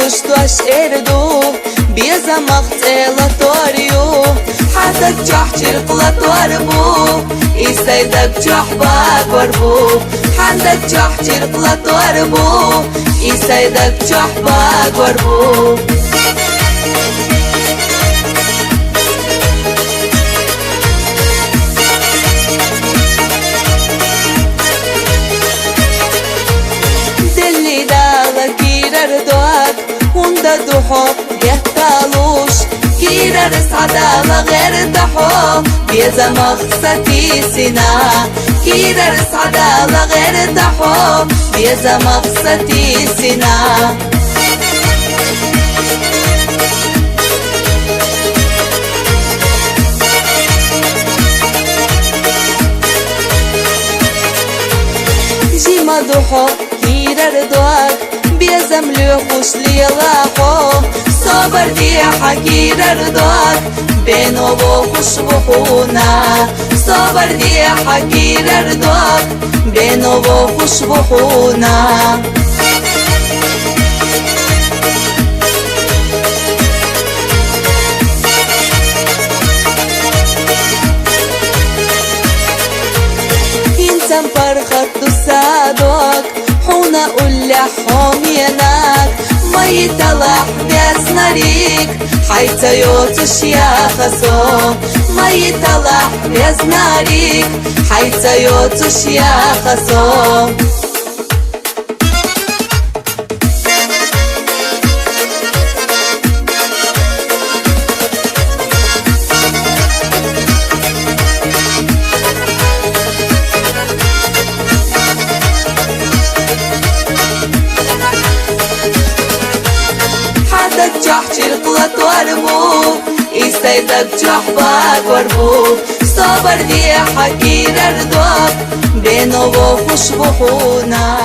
دوش اردو بيزا مختلة طوريو حدك جحجر قلة بو إسيدك جحبك وربو حدك جحجر قلة بو إسيدك جحبك وربو دلي دالك كيرر دوك هندا دوحو يهتالوش كيرر سعدالة غير دحو بيزا مخصتي سنا كيرر سعدالة غير دحو بيزا مخصتي سنا جيما دوحو كيرر دوك بيزا ملوحوش ليلاحو صبر دي حكيرر دوك بينو بوخش بحونا صبر دي حكيرر دوك بينو بوخش بحونا انسان برخط دسادوك حونا قلحهم يناك ما يتلح بيزناريك حيث يوتش يا خسو ما يتلح بيزناريك حيث يوتش يا خسو جحجر قلة وربو إسيدك جحبك وربو صبر دي حكيرر دوك بينو بوخش بحونا